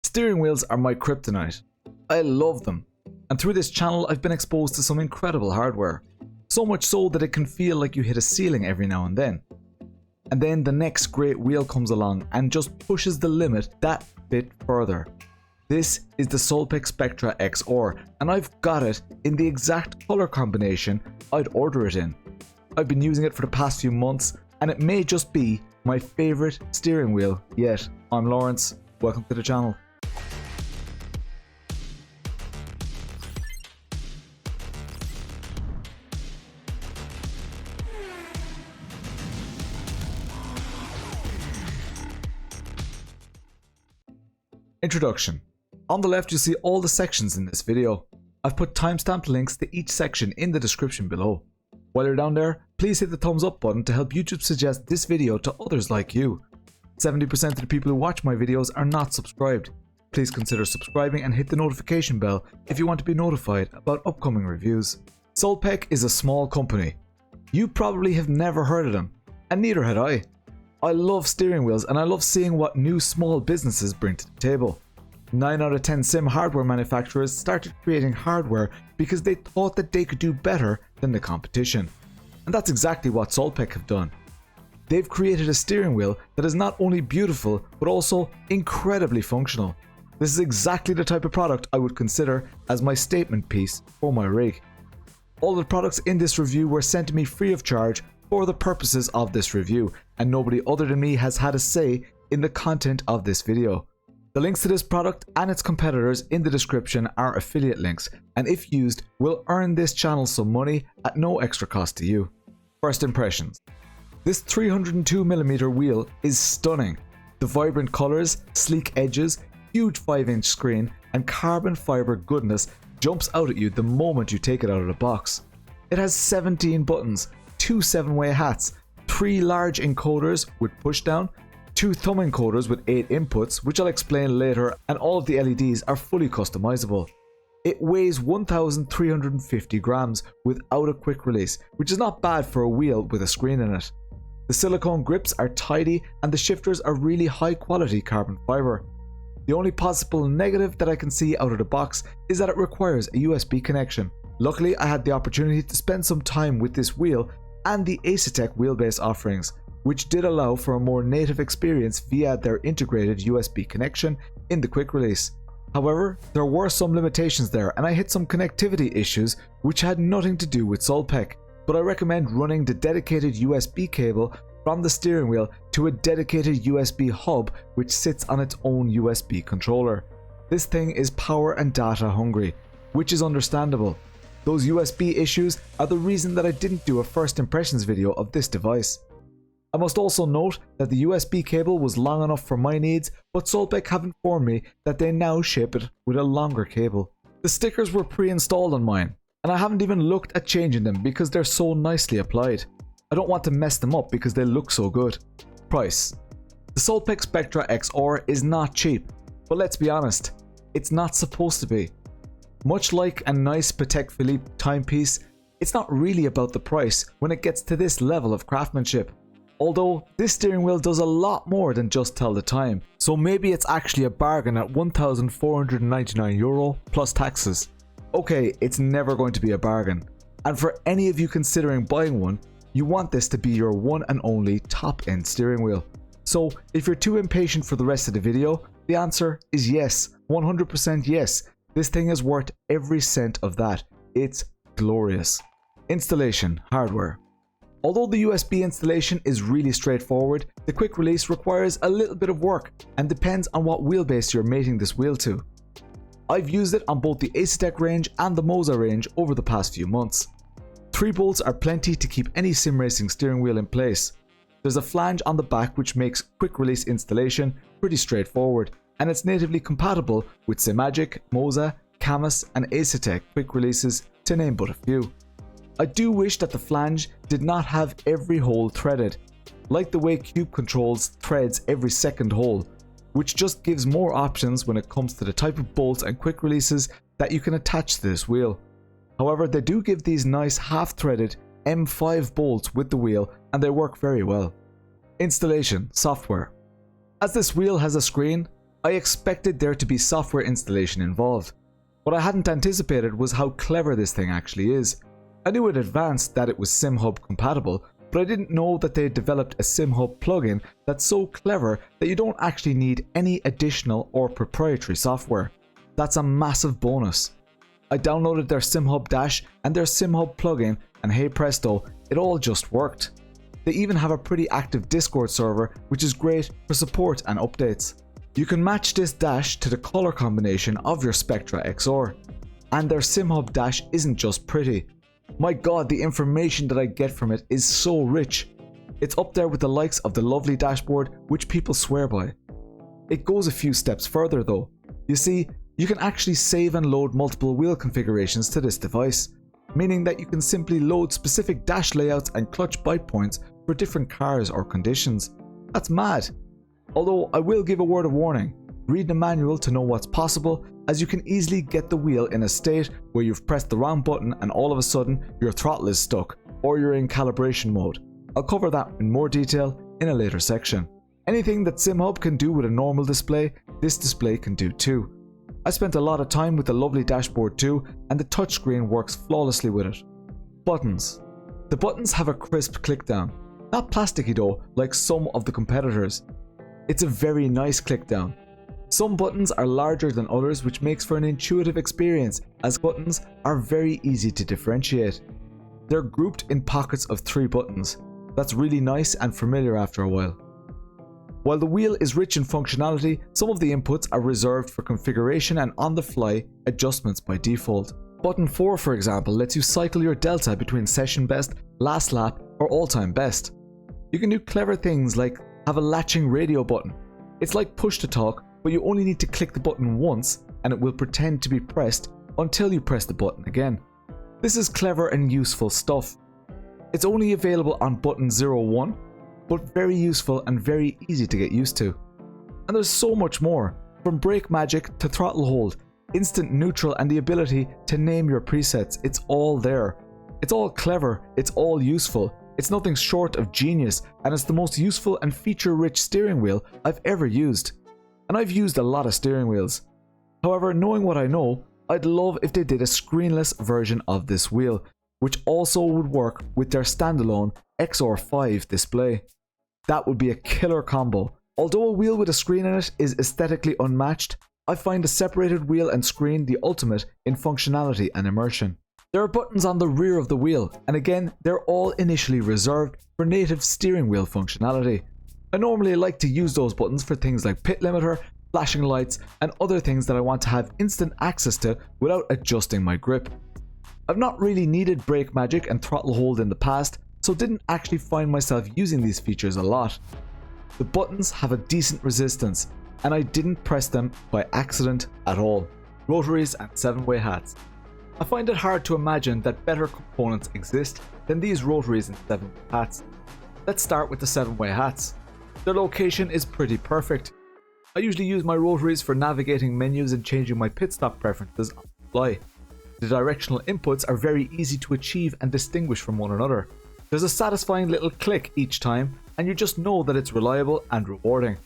Steering wheels are my kryptonite. I love them. And through this channel I've been exposed to some incredible hardware. So much so that it can feel like you hit a ceiling every now and then. And then the next great wheel comes along and just pushes the limit that bit further. This is the SOELPEC Spectra XR, and I've got it in the exact colour combination I'd order it in. I've been using it for the past few months, and it may just be my favourite steering wheel yet. I'm Lawrence, welcome to the channel. Introduction. On the left you'll see all the sections in this video. I've put timestamped links to each section in the description below. While you're down there, please hit the thumbs up button to help YouTube suggest this video to others like you. 70% of the people who watch my videos are not subscribed. Please consider subscribing and hit the notification bell if you want to be notified about upcoming reviews. SOELPEC is a small company. You probably have never heard of them, and neither had I. I love steering wheels and I love seeing what new small businesses bring to the table. 9 out of 10 sim hardware manufacturers started creating hardware because they thought that they could do better than the competition. And that's exactly what SOELPEC have done. They've created a steering wheel that is not only beautiful but also incredibly functional. This is exactly the type of product I would consider as my statement piece for my rig. All the products in this review were sent to me free of charge for the purposes of this review, and nobody other than me has had a say in the content of this video. The links to this product and its competitors in the description are affiliate links, and if used will earn this channel some money at no extra cost to you. First impressions. This 302mm wheel is stunning. The vibrant colours, sleek edges, huge 5-inch screen and carbon fibre goodness jumps out at you the moment you take it out of the box. It has 17 buttons, 2 7-way hats, 3 large encoders with push down, 2 thumb encoders with 8 inputs, which I'll explain later, and all of the LEDs are fully customizable. It weighs 1,350 grams without a quick release, which is not bad for a wheel with a screen in it. The silicone grips are tidy and the shifters are really high quality carbon fibre. The only possible negative that I can see out of the box is that it requires a USB connection. Luckily I had the opportunity to spend some time with this wheel and the Asetek wheelbase offerings, which did allow for a more native experience via their integrated USB connection in the quick release. However, there were some limitations there and I hit some connectivity issues which had nothing to do with SOELPEC, but I recommend running the dedicated USB cable from the steering wheel to a dedicated USB hub which sits on its own USB controller. This thing is power and data hungry, which is understandable. Those USB issues are the reason that I didn't do a first impressions video of this device. I must also note that the USB cable was long enough for my needs, but SOELPEC have informed me that they now ship it with a longer cable. The stickers were pre-installed on mine, and I haven't even looked at changing them because they're so nicely applied. I don't want to mess them up because they look so good. Price. The SOELPEC Spectra XR is not cheap, but let's be honest, it's not supposed to be. Much like a nice Patek Philippe timepiece, it's not really about the price when it gets to this level of craftsmanship. Although this steering wheel does a lot more than just tell the time, so maybe it's actually a bargain at €1,499 plus taxes. Okay, it's never going to be a bargain, and for any of you considering buying one, you want this to be your one and only top-end steering wheel. So if you're too impatient for the rest of the video, the answer is yes, 100% yes. This thing is worth every cent of that. It's glorious. Installation, hardware. Although the USB installation is really straightforward, the quick release requires a little bit of work and depends on what wheelbase you're mating this wheel to. I've used it on both the Asetek range and the Moza range over the past few months. 3 bolts are plenty to keep any sim racing steering wheel in place. There's a flange on the back which makes quick release installation pretty straightforward, and it's natively compatible with Simagic, Moza, Camus and Asetek quick releases, to name but a few. I do wish that the flange did not have every hole threaded, like the way Cube controls threads every second hole, which just gives more options when it comes to the type of bolts and quick releases that you can attach to this wheel. However, they do give these nice half-threaded M5 bolts with the wheel and they work very well. Installation, software. As this wheel has a screen, I expected there to be software installation involved. What I hadn't anticipated was how clever this thing actually is. I knew in advance that it was SimHub compatible, but I didn't know that they had developed a SimHub plugin that's so clever that you don't actually need any additional or proprietary software. That's a massive bonus. I downloaded their SimHub Dash and their SimHub plugin, and hey presto, it all just worked. They even have a pretty active Discord server, which is great for support and updates. You can match this dash to the color combination of your Spectra XR. And their SimHub Dash isn't just pretty. My god, the information that I get from it is so rich. It's up there with the likes of the lovely dashboard, which people swear by. It goes a few steps further though. You see, you can actually save and load multiple wheel configurations to this device, meaning that you can simply load specific dash layouts and clutch bite points for different cars or conditions. That's mad. Although I will give a word of warning, read the manual to know what's possible, as you can easily get the wheel in a state where you've pressed the wrong button and all of a sudden your throttle is stuck, or you're in calibration mode. I'll cover that in more detail in a later section. Anything that SimHub can do with a normal display, this display can do too. I spent a lot of time with the lovely dashboard too, and the touchscreen works flawlessly with it. Buttons. The buttons have a crisp click down, not plasticky though like some of the competitors. It's a very nice click down. Some buttons are larger than others, which makes for an intuitive experience, as buttons are very easy to differentiate. They're grouped in pockets of 3 buttons. That's really nice and familiar after a while. While the wheel is rich in functionality, some of the inputs are reserved for configuration and on-the-fly adjustments by default. Button 4, for example, lets you cycle your delta between session best, last lap, or all-time best. You can do clever things like have a latching radio button. It's like push to talk, but you only need to click the button once and it will pretend to be pressed until you press the button again. This is clever and useful stuff. It's only available on button 01, but very useful and very easy to get used to. And there's so much more, from brake magic to throttle hold, instant neutral and the ability to name your presets. It's all there. It's all clever, it's all useful. It's nothing short of genius, and it's the most useful and feature-rich steering wheel I've ever used. And I've used a lot of steering wheels. However, knowing what I know, I'd love if they did a screenless version of this wheel, which also would work with their standalone XR5 display. That would be a killer combo. Although a wheel with a screen in it is aesthetically unmatched, I find a separated wheel and screen the ultimate in functionality and immersion. There are buttons on the rear of the wheel, and again, they're all initially reserved for native steering wheel functionality. I normally like to use those buttons for things like pit limiter, flashing lights, and other things that I want to have instant access to without adjusting my grip. I've not really needed brake magic and throttle hold in the past, so didn't actually find myself using these features a lot. The buttons have a decent resistance, and I didn't press them by accident at all. Rotaries and 7-way hats. I find it hard to imagine that better components exist than these rotaries and 7-way hats. Let's start with the 7-way hats. Their location is pretty perfect. I usually use my rotaries for navigating menus and changing my pit stop preferences on the fly. The directional inputs are very easy to achieve and distinguish from one another. There's a satisfying little click each time, and you just know that it's reliable and rewarding.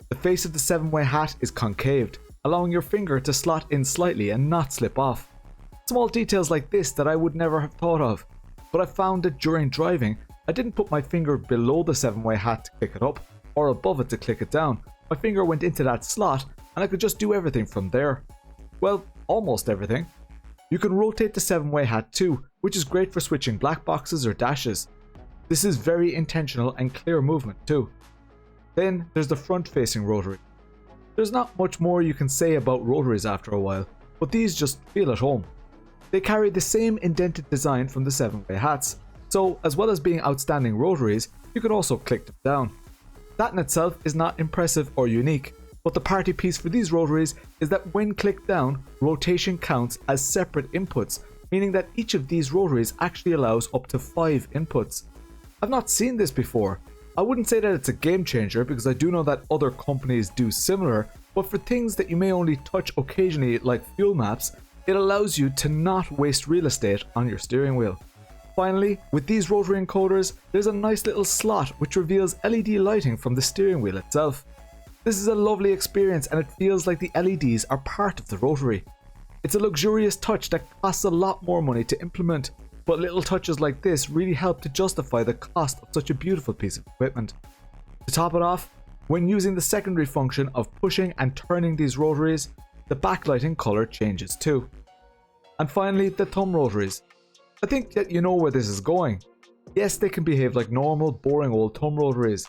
The face of the 7-way hat is concaved, allowing your finger to slot in slightly and not slip off. Small details like this that I would never have thought of, but I found that during driving, I didn't put my finger below the 7-way hat to click it up, or above it to click it down. My finger went into that slot, and I could just do everything from there. Well, almost everything. You can rotate the 7-way hat too, which is great for switching black boxes or dashes. This is very intentional and clear movement too. Then there's the front-facing rotary. There's not much more you can say about rotaries after a while, but these just feel at home. They carry the same indented design from the 7-way hats, so as well as being outstanding rotaries, you can also click them down. That in itself is not impressive or unique, but the party piece for these rotaries is that when clicked down, rotation counts as separate inputs, meaning that each of these rotaries actually allows up to 5 inputs. I've not seen this before. I wouldn't say that it's a game changer because I do know that other companies do similar, but for things that you may only touch occasionally like fuel maps, it allows you to not waste real estate on your steering wheel. Finally, with these rotary encoders, there's a nice little slot which reveals LED lighting from the steering wheel itself. This is a lovely experience and it feels like the LEDs are part of the Rotary. It's a luxurious touch that costs a lot more money to implement, but little touches like this really help to justify the cost of such a beautiful piece of equipment. To top it off, when using the secondary function of pushing and turning these rotaries, the backlighting colour changes too. And finally, the thumb rotaries. I think that you know where this is going. Yes, they can behave like normal, boring old thumb rotaries,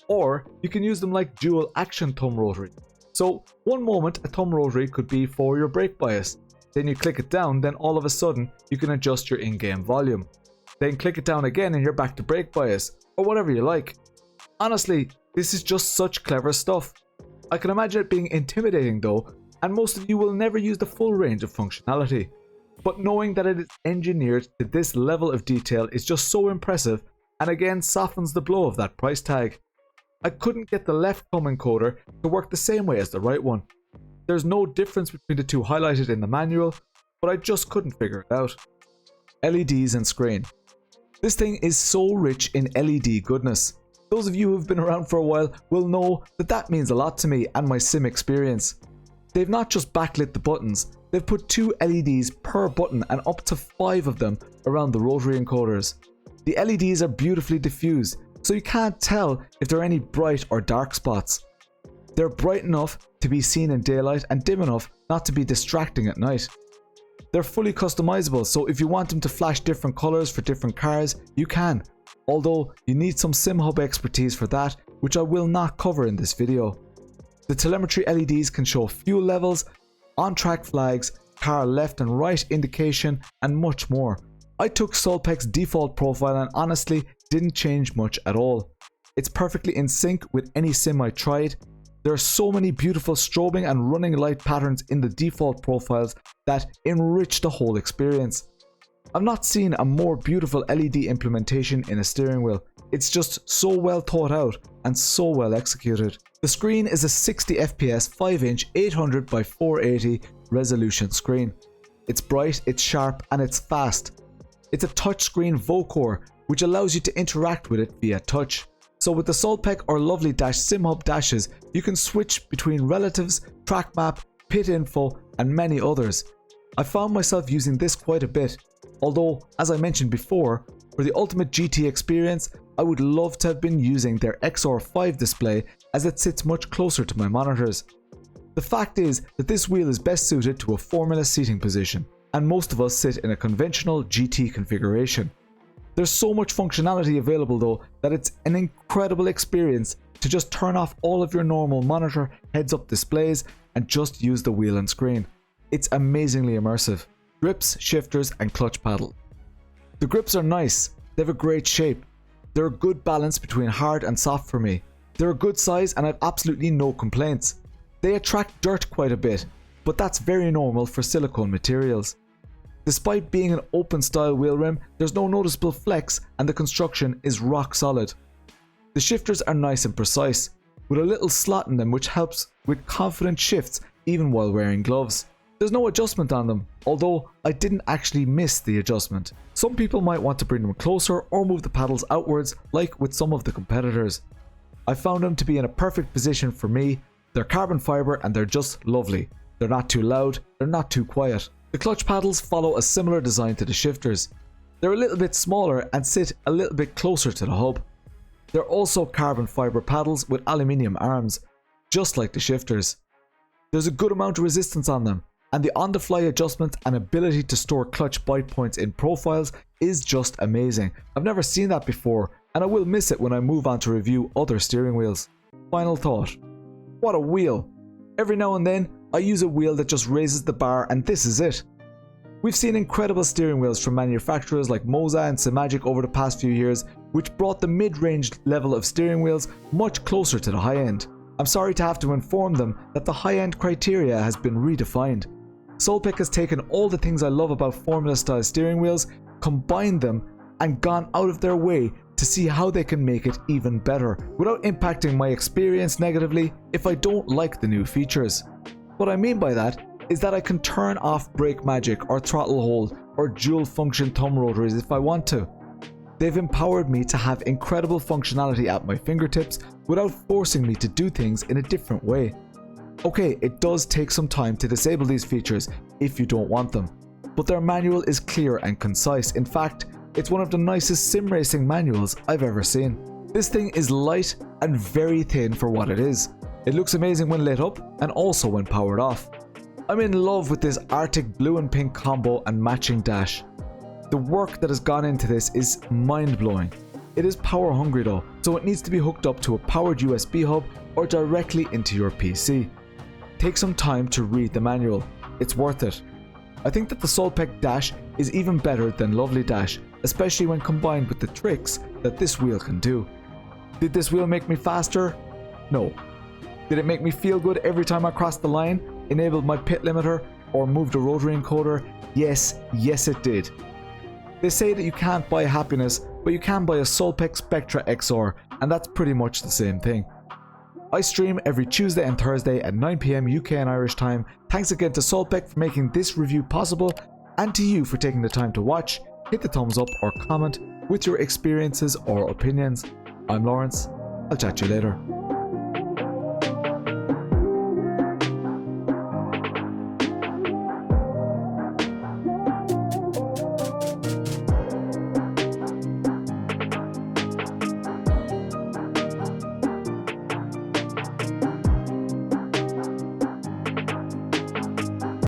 or you can use them like dual action thumb rotary. So one moment a thumb rotary could be for your brake bias, then you click it down, then all of a sudden you can adjust your in-game volume. Then click it down again and you're back to brake bias, or whatever you like. Honestly, this is just such clever stuff. I can imagine it being intimidating though, and most of you will never use the full range of functionality. But knowing that it is engineered to this level of detail is just so impressive, and again softens the blow of that price tag. I couldn't get the left thumb encoder to work the same way as the right one. There's no difference between the two highlighted in the manual, but I just couldn't figure it out. LEDs and screen. This thing is so rich in LED goodness. Those of you who have been around for a while will know that that means a lot to me and my sim experience. They've not just backlit the buttons, they've put 2 LEDs per button and up to 5 of them around the rotary encoders. The LEDs are beautifully diffused, so you can't tell if there are any bright or dark spots. They're bright enough to be seen in daylight and dim enough not to be distracting at night. They're fully customizable, so if you want them to flash different colours for different cars, you can. Although you need some SimHub expertise for that, which I will not cover in this video. The telemetry LEDs can show fuel levels, on-track flags, car left and right indication, and much more. I took SOELPEC's default profile and honestly didn't change much at all. It's perfectly in sync with any sim I tried. There are so many beautiful strobing and running light patterns in the default profiles that enrich the whole experience. I've not seen a more beautiful LED implementation in a steering wheel. It's just so well thought out and so well executed. The screen is a 60 FPS 5-inch 800 by 480 resolution screen. It's bright, it's sharp, and it's fast. It's a touchscreen Vocore, which allows you to interact with it via touch. So with the SOELPEC or Lovely Dash SimHub dashes, you can switch between relatives, track map, pit info, and many others. I found myself using this quite a bit, although, as I mentioned before, for the ultimate GT experience, I would love to have been using their XR5 display as it sits much closer to my monitors. The fact is that this wheel is best suited to a Formula seating position, and most of us sit in a conventional GT configuration. There's so much functionality available though that it's an incredible experience to just turn off all of your normal monitor heads-up displays and just use the wheel and screen. It's amazingly immersive. Grips, shifters, and clutch paddle. The grips are nice, they have a great shape. They're a good balance between hard and soft for me. They're a good size and I've absolutely no complaints. They attract dirt quite a bit, but that's very normal for silicone materials. Despite being an open style wheel rim, there's no noticeable flex and the construction is rock solid. The shifters are nice and precise, with a little slot in them which helps with confident shifts even while wearing gloves. There's no adjustment on them, although I didn't actually miss the adjustment. Some people might want to bring them closer or move the paddles outwards like with some of the competitors. I found them to be in a perfect position for me. They're carbon fibre and they're just lovely. They're not too loud, they're not too quiet. The clutch paddles follow a similar design to the shifters. They're a little bit smaller and sit a little bit closer to the hub. They're also carbon fibre paddles with aluminium arms, just like the shifters. There's a good amount of resistance on them, and the on-the-fly adjustment and ability to store clutch bite points in profiles is just amazing. I've never seen that before, and I will miss it when I move on to review other steering wheels. Final thought. What a wheel! Every now and then, I use a wheel that just raises the bar and this is it. We've seen incredible steering wheels from manufacturers like Moza and Simagic over the past few years, which brought the mid-range level of steering wheels much closer to the high end. I'm sorry to have to inform them that the high-end criteria has been redefined. SOELPEC has taken all the things I love about Formula style steering wheels, combined them, and gone out of their way to see how they can make it even better, without impacting my experience negatively if I don't like the new features. What I mean by that is that I can turn off brake magic or throttle hold or dual function thumb rotaries if I want to. They've empowered me to have incredible functionality at my fingertips without forcing me to do things in a different way. Okay, it does take some time to disable these features if you don't want them, but their manual is clear and concise. In fact, it's one of the nicest sim racing manuals I've ever seen. This thing is light and very thin for what it is. It looks amazing when lit up and also when powered off. I'm in love with this Arctic blue and pink combo and matching dash. The work that has gone into this is mind-blowing. It is power hungry though, so it needs to be hooked up to a powered USB hub or directly into your PC. Take some time to read the manual, it's worth it. I think that the SOELPEC dash is even better than Lovely Dash, especially when combined with the tricks that this wheel can do. Did this wheel make me faster? No. Did it make me feel good every time I crossed the line, enabled my pit limiter, or moved a rotary encoder? Yes it did. They say that you can't buy happiness, but you can buy a SOELPEC Spectra XR, and that's pretty much the same thing. I stream every Tuesday and Thursday at 9 PM UK and Irish time. Thanks again to SOELPEC for making this review possible, and to you for taking the time to watch. Hit the thumbs up or comment with your experiences or opinions. I'm Lawrence, I'll chat to you later.